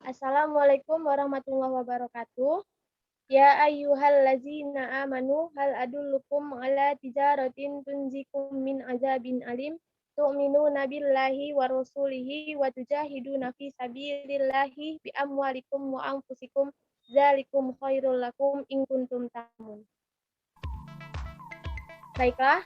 Assalamualaikum warahmatullahi wabarakatuh. Ya ayyuhallazina amanu hal adullukum ala tijaratin tunzikum min azabin alim tu'minuna billahi wa rasulihi wa tujahiduna fi sabilillahi bi amwalikum wa anfusikum zalikum khairul lakum in kuntum ta'lamun. Baiklah,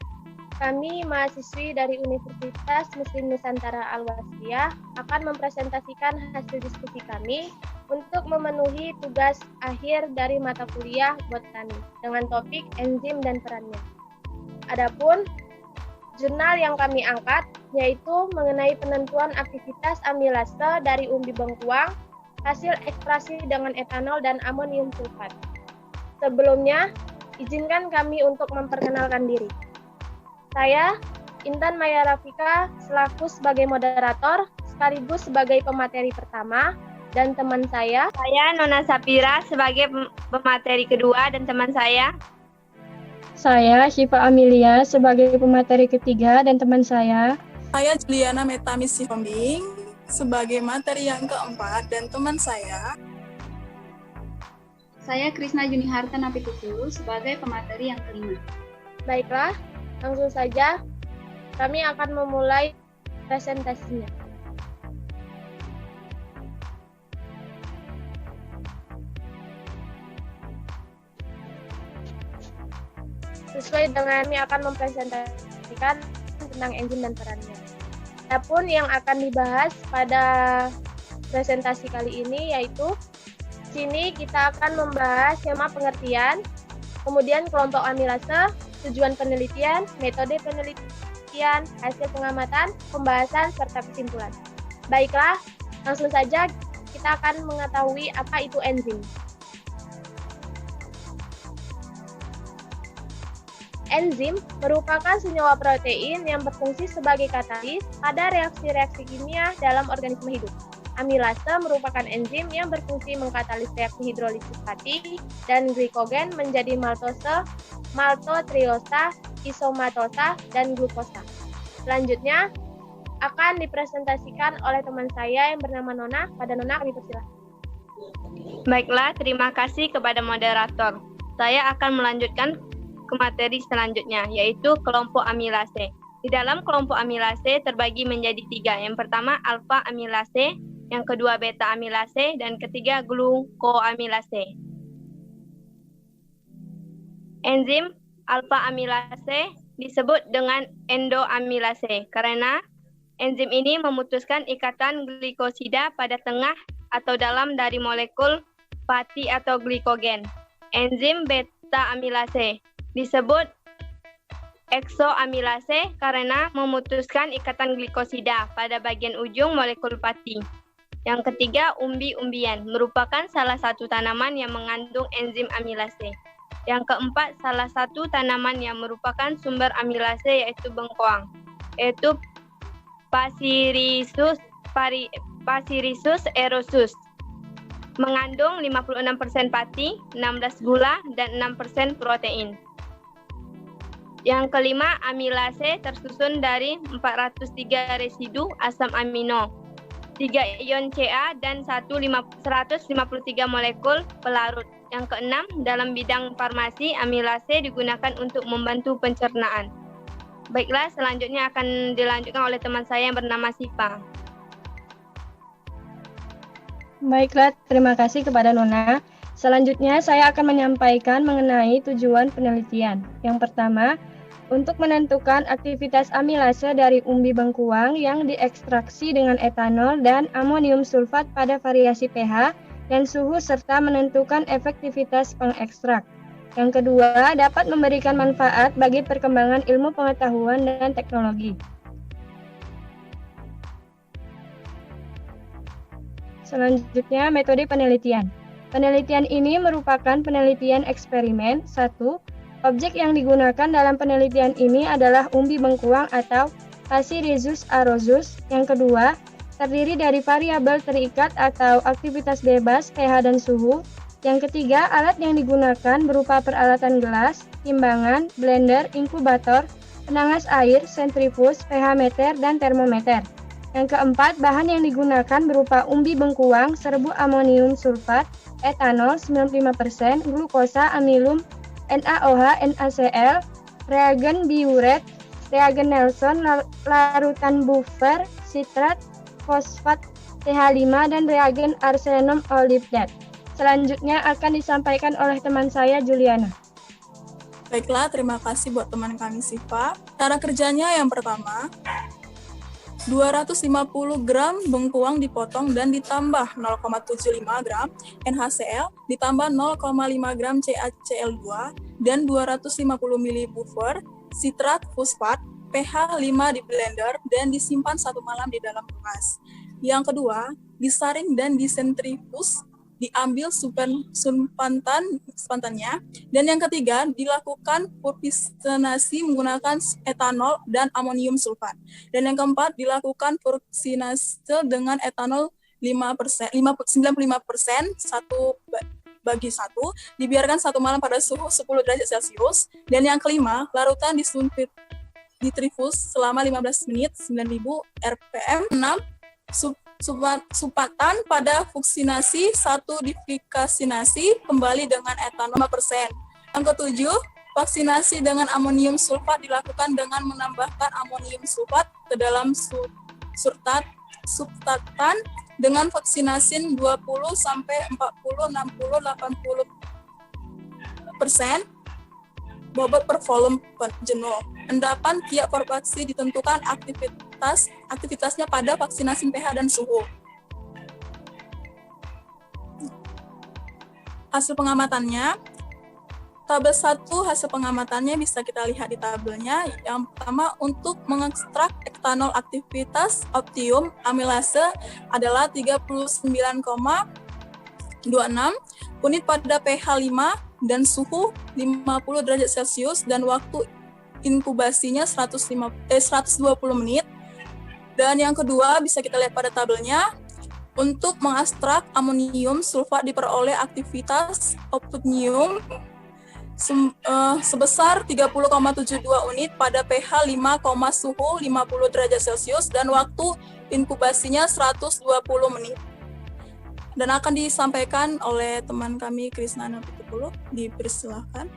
kami mahasiswi dari Universitas Muslim Nusantara Al-Wasliyah akan mempresentasikan hasil diskusi kami untuk memenuhi tugas akhir dari mata kuliah buat kami dengan topik enzim dan perannya. Adapun jurnal yang kami angkat yaitu mengenai penentuan aktivitas amilase dari umbi bengkuang hasil ekstraksi dengan etanol dan amonium sulfat. Sebelumnya, izinkan kami untuk memperkenalkan diri. Saya, Intan Maya Rafika, selaku sebagai moderator, sekaligus sebagai pemateri pertama, dan teman saya, Nona Sapira, sebagai pemateri kedua, dan teman saya, Syifa Amelia, sebagai pemateri ketiga, dan teman saya, Juliana Metamis Sihombing, sebagai materi yang keempat, dan teman saya, Krisna Juniharta Napitupulu, sebagai pemateri yang kelima. Baiklah, langsung saja kami akan memulai presentasinya. Sesuai dengan kami akan mempresentasikan tentang enzim dan perannya. Adapun yang akan dibahas pada presentasi kali ini yaitu sini kita akan membahas skema pengertian, kemudian kelompok amilase, tujuan penelitian, metode penelitian, hasil pengamatan, pembahasan, serta kesimpulan. Baiklah, langsung saja kita akan mengetahui apa itu enzim. Enzim merupakan senyawa protein yang berfungsi sebagai katalis pada reaksi-reaksi kimia dalam organisme hidup. Amilase merupakan enzim yang berfungsi mengkatalis reaksi hidrolisis fatty dan glikogen menjadi maltose, maltotriosa, isomatosa, dan glukosa. Selanjutnya akan dipresentasikan oleh teman saya yang bernama Nona. Pada Nona kami persilahkan. baiklah, terima kasih kepada moderator. Saya akan melanjutkan ke materi selanjutnya, yaitu kelompok amilase. Di dalam kelompok amilase terbagi menjadi 3. Yang pertama alfa amilase, yang kedua beta amilase, dan ketiga glukoamilase. Enzim alfa amilase disebut dengan endoamilase karena enzim ini memutuskan ikatan glikosida pada tengah atau dalam dari molekul fatty atau glikogen. Enzim beta amilase disebut eksoamilase karena memutuskan ikatan glikosida pada bagian ujung molekul fatty. Yang ketiga, umbi-umbian merupakan salah satu tanaman yang mengandung enzim amilase. Yang keempat, salah satu tanaman yang merupakan sumber amilase yaitu bengkoang, yaitu Pachyrissus erosus. Mengandung 56% pati, 16 gula, dan 6% protein. Yang kelima, amilase tersusun dari 403 residu asam amino, 3 ion Ca, dan 153 molekul pelarut. Yang keenam, dalam bidang farmasi, amilase digunakan untuk membantu pencernaan. Baiklah, selanjutnya akan dilanjutkan oleh teman saya yang bernama Syifa. Baiklah, terima kasih kepada Nona. Selanjutnya saya akan menyampaikan mengenai tujuan penelitian. Yang pertama, untuk menentukan aktivitas amilase dari umbi bengkuang yang diekstraksi dengan etanol dan amonium sulfat pada variasi pH dan suhu serta menentukan efektivitas pengekstrak. Yang kedua, dapat memberikan manfaat bagi perkembangan ilmu pengetahuan dan teknologi. Selanjutnya, metode penelitian. Penelitian ini merupakan penelitian eksperimen. 1. Objek yang digunakan dalam penelitian ini adalah umbi bengkuang atau Pachyrissus arosus. Yang kedua, terdiri dari variabel terikat atau aktivitas bebas, pH dan suhu. Yang ketiga, alat yang digunakan berupa peralatan gelas, timbangan, blender, inkubator, penanas air, sentrifuge, pH meter, dan termometer. Yang keempat, bahan yang digunakan berupa umbi bengkuang, serbuk amonium sulfat, etanol 95%, glukosa, amilum, NaOH, NaCl, reagen biuret, reagen Nelson, larutan buffer, sitrat, fosfat TH5, dan reagen arsenom olivdet. Selanjutnya akan disampaikan oleh teman saya, Juliana. Baiklah, terima kasih buat teman kami Siva. Cara kerjanya yang pertama, 250 gram bengkuang dipotong dan ditambah 0,75 gram NaCl, ditambah 0,5 gram CaCl2, dan 250 ml buffer, sitrat fosfat, pH 5 di blender, dan disimpan 1 malam di dalam kulkas. Yang kedua, disaring dan disentrifus, diambil sumpantannya. Dan yang ketiga, dilakukan purpisenasi menggunakan etanol dan amonium sulfat. Dan yang keempat, dilakukan fruksinase dengan etanol 95%, 1/1, dibiarkan 1 malam pada suhu 10 derajat Celcius. Dan yang kelima, larutan ditrifus selama 15 menit, 9000 rpm. 6. Supatan pada fuksinasi 1 difiksinasi kembali dengan etanol 5%. Yang ketujuh, vaksinasi dengan amonium sulfat dilakukan dengan menambahkan amonium sulfat ke dalam substatan dengan vaksinasin 20 sampai 40, 60, 80% bobot per volume jenuh. Endapan tiap vaksin ditentukan aktivitasnya pada vaksinasi pH dan suhu. Hasil pengamatannya, tabel 1 hasil pengamatannya bisa kita lihat di tabelnya. Yang pertama, untuk mengekstrak etanol aktivitas optimum amilase adalah 39,26 unit pada pH 5 dan suhu 50 derajat Celcius, dan waktu inkubasinya 120 menit. Dan yang kedua bisa kita lihat pada tabelnya, untuk mengekstrak amonium sulfat diperoleh aktivitas optimum sebesar 30,72 unit pada pH 5, suhu 50 derajat Celcius, dan waktu inkubasinya 120 menit. Dan akan disampaikan oleh teman kami Krisnana Pitupulu. Dipersilahkan.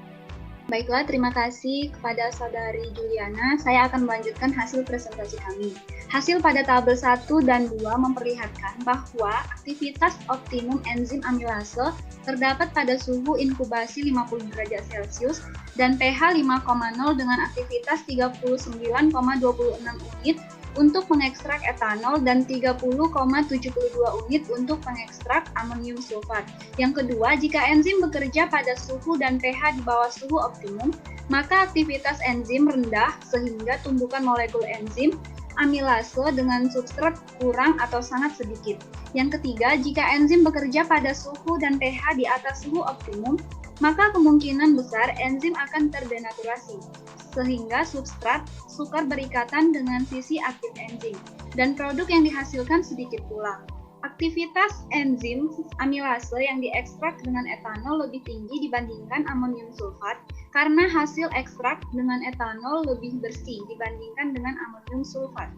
Baiklah, terima kasih kepada Saudari Juliana. Saya akan melanjutkan hasil presentasi kami. Hasil pada tabel 1 dan 2 memperlihatkan bahwa aktivitas optimum enzim amilase terdapat pada suhu inkubasi 50 derajat Celcius dan pH 5,0 dengan aktivitas 39,26 unit untuk mengekstrak etanol dan 30,72 unit untuk mengekstrak amonium sulfat. Yang kedua, jika enzim bekerja pada suhu dan pH di bawah suhu optimum, maka aktivitas enzim rendah sehingga tumbukan molekul enzim amilase dengan substrat kurang atau sangat sedikit. Yang ketiga, jika enzim bekerja pada suhu dan pH di atas suhu optimum, maka kemungkinan besar enzim akan terdenaturasi, sehingga substrat sukar berikatan dengan sisi aktif enzim, dan produk yang dihasilkan sedikit pula. Aktivitas enzim amilase yang diekstrak dengan etanol lebih tinggi dibandingkan amonium sulfat karena hasil ekstrak dengan etanol lebih bersih dibandingkan dengan amonium sulfat.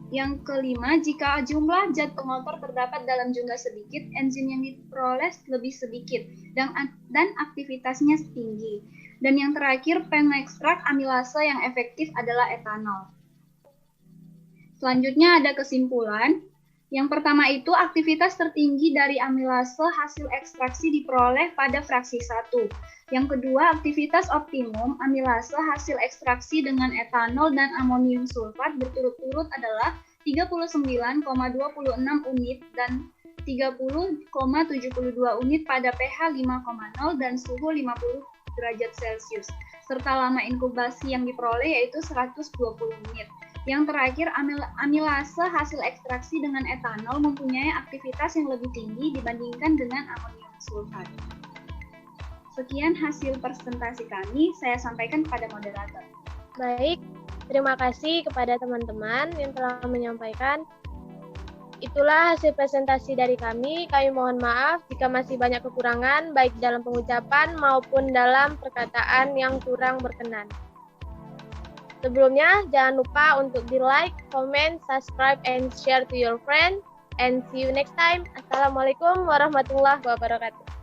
Yang kelima, jika jumlah zat pengotor terdapat dalam jumlah sedikit, enzim yang diperoleh lebih sedikit dan aktivitasnya tinggi. Dan yang terakhir, pengekstrak amilase yang efektif adalah etanol. Selanjutnya ada kesimpulan. Yang pertama itu, aktivitas tertinggi dari amilase hasil ekstraksi diperoleh pada fraksi 1. Yang kedua, aktivitas optimum amilase hasil ekstraksi dengan etanol dan amonium sulfat berturut-turut adalah 39,26 unit dan 30,72 unit pada pH 5,0 dan suhu 50 derajat Celcius, serta lama inkubasi yang diperoleh yaitu 120 menit. Yang terakhir, amilase hasil ekstraksi dengan etanol mempunyai aktivitas yang lebih tinggi dibandingkan dengan amonium sulfat. Sekian hasil presentasi kami, saya sampaikan kepada moderator. Baik, terima kasih kepada teman-teman yang telah menyampaikan. Itulah hasil presentasi dari kami. Kami mohon maaf jika masih banyak kekurangan, baik dalam pengucapan maupun dalam perkataan yang kurang berkenan. Sebelumnya, jangan lupa untuk di-like, comment, subscribe, and share to your friend. And see you next time. Assalamualaikum warahmatullahi wabarakatuh.